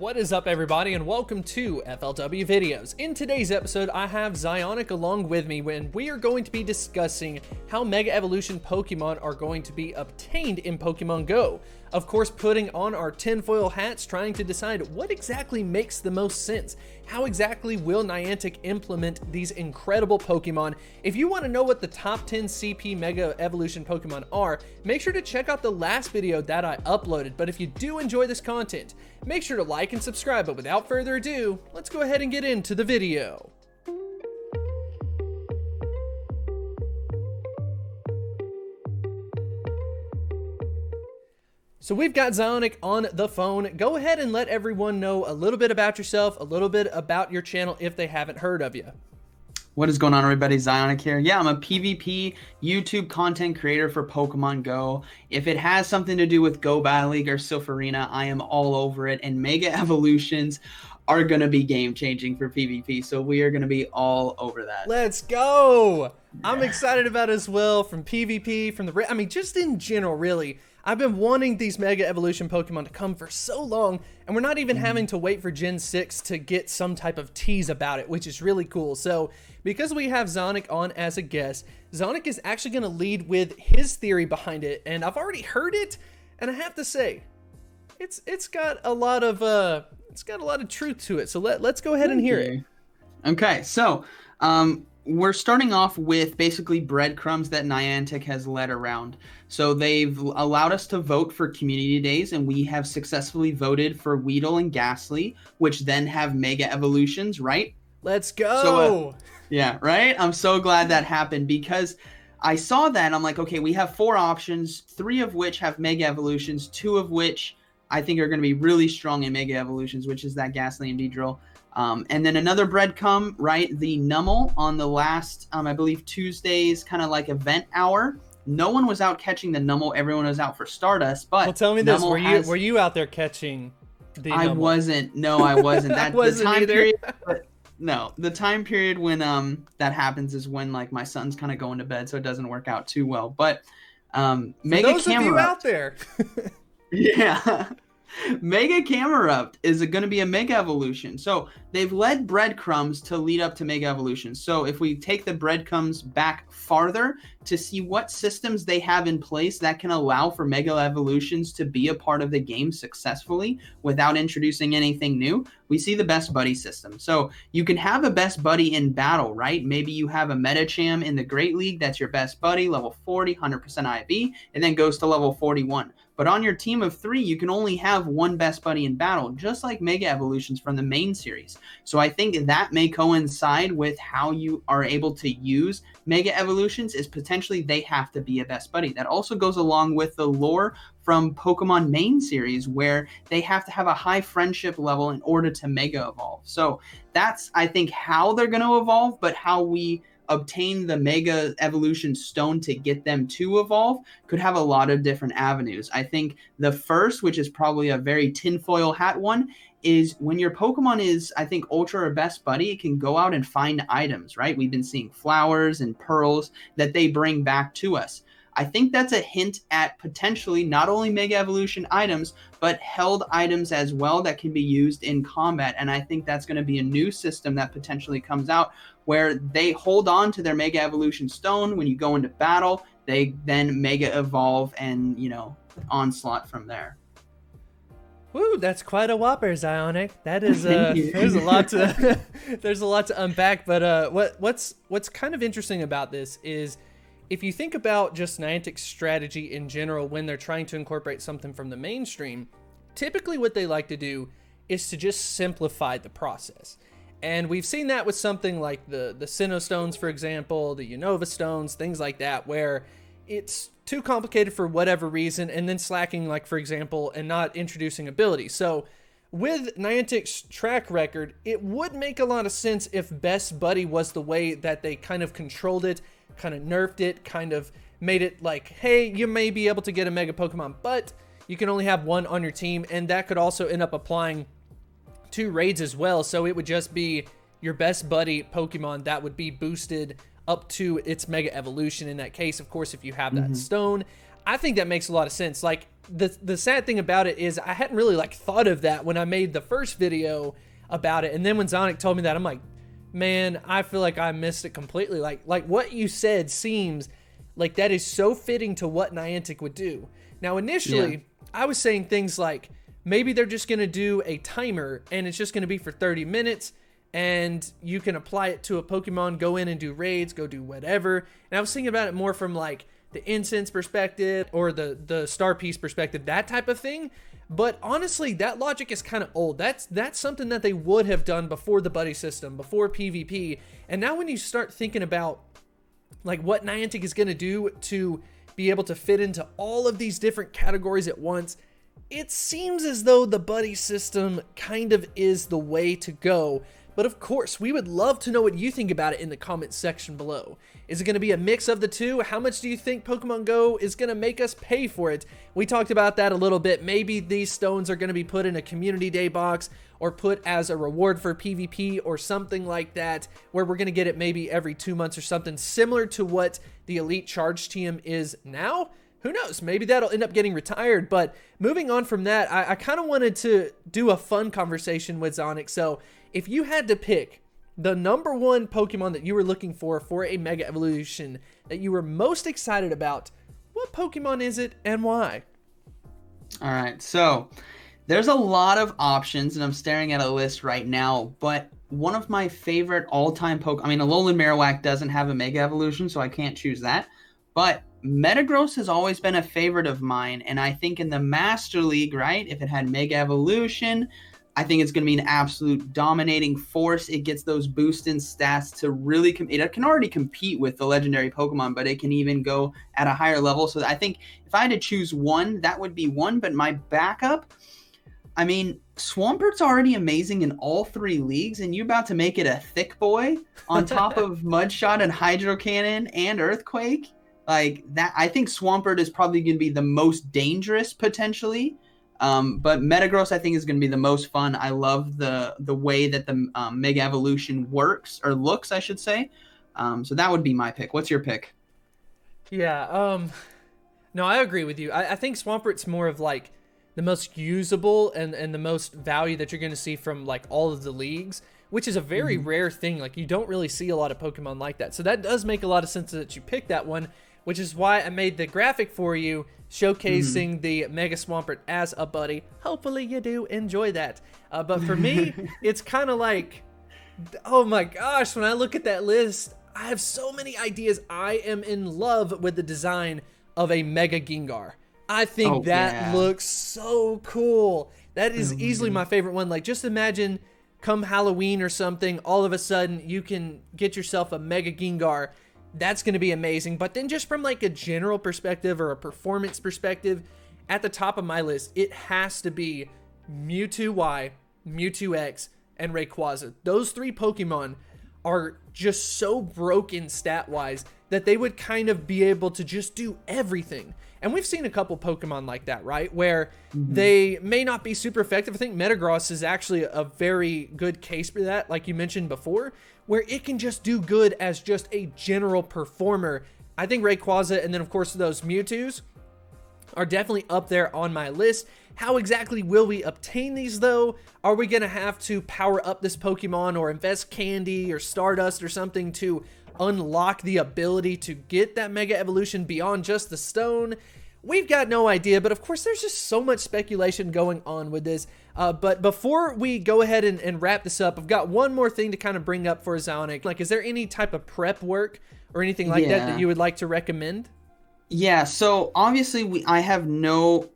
What is up, everybody, and welcome to FLW Videos. In today's episode, I have Zyonik along with me when we are going to be discussing how Mega Evolution Pokemon are going to be obtained in Pokemon Go. Of course, putting on our tinfoil hats, trying to decide what exactly makes the most sense. How exactly will Niantic implement these incredible Pokemon? If you want to know what the top 10 CP Mega Evolution Pokemon are, make sure to check out the last video that I uploaded. But if you do enjoy this content, make sure to like and subscribe. But without further ado, let's go ahead and get into the video. So we've got Zyonik on the phone. Go ahead and let everyone know a little bit about yourself, a little bit about your channel if they haven't heard of you. What is going on, everybody? Zyonik here. Yeah, I'm a PvP YouTube content creator for Pokemon Go. If it has something to do with Go Battle League or Silpharina, I am all over it. And Mega Evolutions are going to be game-changing for PvP, so we are going to be all over that. Let's go! Yeah. I'm excited about it as well, from PvP, from the... I mean, just in general, really. I've been wanting these Mega Evolution Pokemon to come for so long, and we're not even having to wait for Gen 6 to get some type of tease about it, which is really cool. So, because we have Zyonik on as a guest, Zyonik is actually going to lead with his theory behind it, and I've already heard it, and I have to say, it's got a lot of truth to it. So let's go ahead and hear it. Okay, so we're starting off with basically breadcrumbs that Niantic has led around. So they've allowed us to vote for community days, and we have successfully voted for Weedle and Ghastly, which then have Mega Evolutions, right? Let's go! So, yeah, right? I'm so glad that happened because I saw that and I'm like, okay, we have 4 options, 3 of which have Mega Evolutions, 2 of which I think are going to be really strong in Mega Evolutions, which is that Ghastly and Beedrill. And then another breadcrumb, right? The Numel on the last, I believe, Tuesday's kind of like event hour. No one was out catching the Numel. Everyone was out for Stardust. But well, tell me this: were you out there catching the Numel? I wasn't. No, I wasn't. That wasn't the time either. period. No, the time period when that happens is when like my son's kind of going to bed, so it doesn't work out too well. But Mega those of you out there. Yeah. Mega Camerupt is going to be a Mega Evolution. So they've led breadcrumbs to lead up to Mega Evolution. So if we take the breadcrumbs back farther to see what systems they have in place that can allow for Mega Evolutions to be a part of the game successfully without introducing anything new, we see the Best Buddy system. So you can have a Best Buddy in battle, right? Maybe you have a Metacham in the Great League that's your Best Buddy, level 40, 100% IV, and then goes to level 41. But on your team of 3, you can only have 1 Best Buddy in battle, just like Mega Evolutions from the main series. So I think that may coincide with how you are able to use Mega Evolutions is potentially they have to be a Best Buddy. That also goes along with the lore from Pokemon main series where they have to have a high friendship level in order to Mega Evolve. So that's, I think, how they're going to evolve, but how we obtain the Mega Evolution Stone to get them to evolve could have a lot of different avenues. I think the first, which is probably a very tinfoil hat one, is when your Pokemon is, I think, Ultra or Best Buddy, it can go out and find items, right? We've been seeing flowers and pearls that they bring back to us. I think that's a hint at potentially not only Mega Evolution items, but held items as well that can be used in combat. And I think that's going to be a new system that potentially comes out where they hold on to their Mega Evolution Stone. When you go into battle, they then Mega Evolve and, onslaught from there. Woo, that's quite a whopper, Zyonik. That is there's a lot to there's a lot to unpack. But what's kind of interesting about this is if you think about just Niantic's strategy in general when they're trying to incorporate something from the mainstream, typically what they like to do is to just simplify the process. And we've seen that with something like the Sinnoh Stones, for example, the Unova Stones, things like that, where it's too complicated for whatever reason, and then slacking, like, for example, and not introducing abilities. So with Niantic's track record, it would make a lot of sense if Best Buddy was the way that they kind of controlled it, kind of nerfed it, kind of made it like, hey, you may be able to get a Mega Pokemon, but you can only have 1 on your team, and that could also end up applying to raids as well. So it would just be your Best Buddy Pokemon that would be boosted up to its Mega Evolution in that case. Of course, if you have that stone, I think that makes a lot of sense. Like the sad thing about it is I hadn't really like thought of that when I made the first video about it. And then when Zyonik told me that, I'm like, man, I feel like I missed it completely. Like what you said seems like that is so fitting to what Niantic would do. Now, initially, I was saying things like maybe they're just going to do a timer and it's just going to be for 30 minutes and you can apply it to a Pokemon, go in and do raids, go do whatever. And I was thinking about it more from like the incense perspective or the star piece perspective, that type of thing. But honestly, that logic is kind of old. That's something that they would have done before the buddy system, before PvP. And now when you start thinking about like what Niantic is going to do to be able to fit into all of these different categories at once, it seems as though the buddy system kind of is the way to go. But of course, we would love to know what you think about it in the comments section below. Is it going to be a mix of the two? How much do you think Pokemon Go is going to make us pay for it? We talked about that a little bit. Maybe these stones are going to be put in a community day box or put as a reward for PvP or something like that, where we're going to get it maybe every 2 months or something similar to what the Elite Charge Team is now. Who knows? Maybe that'll end up getting retired. But moving on from that, I kind of wanted to do a fun conversation with Zyonik. So if you had to pick the number one Pokemon that you were looking for a Mega Evolution that you were most excited about, what Pokemon is it and why? All right, so there's a lot of options, and I'm staring at a list right now, but one of my favorite all-time Pokemon, I mean, Alolan Marowak doesn't have a Mega Evolution, so I can't choose that, but Metagross has always been a favorite of mine, and I think in the Master League, right, if it had Mega Evolution, I think it's going to be an absolute dominating force. It gets those boost in stats to really it can already compete with the legendary Pokemon, but it can even go at a higher level. So I think if I had to choose one, that would be one. But my backup, I mean, Swampert's already amazing in all three leagues, and you're about to make it a thick boy on top of Mudshot and Hydro Cannon and Earthquake. Like that, I think Swampert is probably going to be the most dangerous potentially. But Metagross, I think, is going to be the most fun. I love the way that the Mega Evolution works, or looks, I should say. So that would be my pick. What's your pick? Yeah, no, I agree with you. I think Swampert's more of like the most usable and the most value that you're going to see from like all of the leagues, which is a very rare thing. Like you don't really see a lot of Pokemon like that. So that does make a lot of sense that you picked that one, which is why I made the graphic for you showcasing the Mega Swampert as a buddy. Hopefully you do enjoy that. But for me, it's kind of like, oh my gosh, when I look at that list, I have so many ideas. I am in love with the design of a Mega Gengar. I think that looks so cool. That is easily my favorite one. Like just imagine come Halloween or something, all of a sudden you can get yourself a Mega Gengar. That's going to be amazing. But then just from like a general perspective or a performance perspective, at the top of my list, it has to be Mewtwo Y, Mewtwo X, and Rayquaza. Those three Pokemon are just so broken stat-wise that they would kind of be able to just do everything. And we've seen a couple Pokemon like that, right? Where they may not be super effective. I think Metagross is actually a very good case for that, like you mentioned before, where it can just do good as just a general performer. I think Rayquaza and then, of course, those Mewtwo's are definitely up there on my list. How exactly will we obtain these, though? Are we going to have to power up this Pokemon or invest candy or Stardust or something to unlock the ability to get that Mega Evolution beyond just the stone? We've got no idea, but of course there's just so much speculation going on with this. But before we go ahead and wrap this up, I've got one more thing to kind of bring up for Zyonik. Like, is there any type of prep work or anything like that you would like to recommend? Yeah, so obviously we have no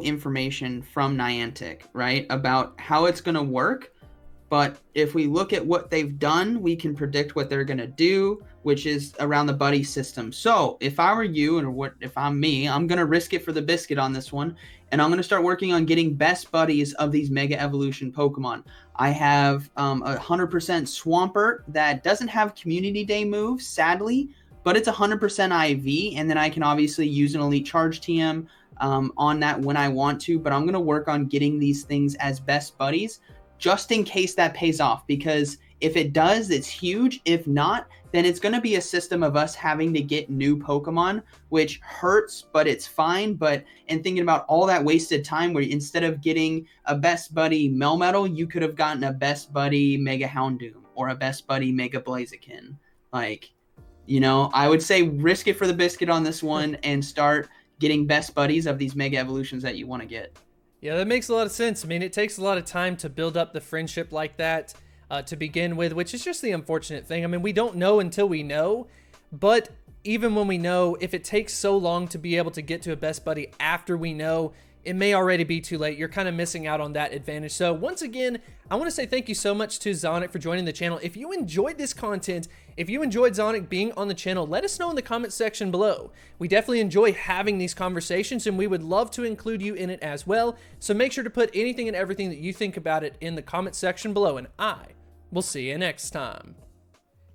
information from Niantic, right, about how it's going to work. But if we look at what they've done, we can predict what they're going to do, which is around the buddy system. So if I were you, and if I'm me, I'm going to risk it for the biscuit on this one. And I'm going to start working on getting best buddies of these Mega Evolution Pokemon. I have 100% Swampert that doesn't have Community Day moves, sadly, but it's 100% IV. And then I can obviously use an Elite Charge TM on that when I want to. But I'm going to work on getting these things as best buddies, just in case that pays off, because if it does, it's huge. If not, then it's going to be a system of us having to get new Pokemon, which hurts, but it's fine. And thinking about all that wasted time where instead of getting a Best Buddy Melmetal, you could have gotten a Best Buddy Mega Houndoom or a Best Buddy Mega Blaziken. Like, I would say risk it for the biscuit on this one and start getting Best Buddies of these Mega Evolutions that you want to get. Yeah, that makes a lot of sense. I mean, it takes a lot of time to build up the friendship like that. To begin with, which is just the unfortunate thing. I mean, we don't know until we know, but even when we know, if it takes so long to be able to get to a Best Buddy after we know, it may already be too late. You're kind of missing out on that advantage. So once again, I want to say thank you so much to Zyonik for joining the channel. If you enjoyed this content, if you enjoyed Zyonik being on the channel, let us know in the comment section below. We definitely enjoy having these conversations, and we would love to include you in it as well. So make sure to put anything and everything that you think about it in the comment section below, and we'll see you next time.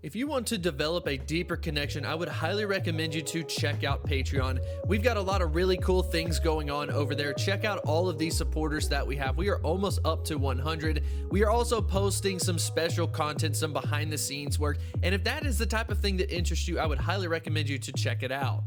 If you want to develop a deeper connection, I would highly recommend you to check out Patreon. We've got a lot of really cool things going on over there. Check out all of these supporters that we have. We are almost up to 100. We are also posting some special content, some behind the scenes work. And if that is the type of thing that interests you, I would highly recommend you to check it out.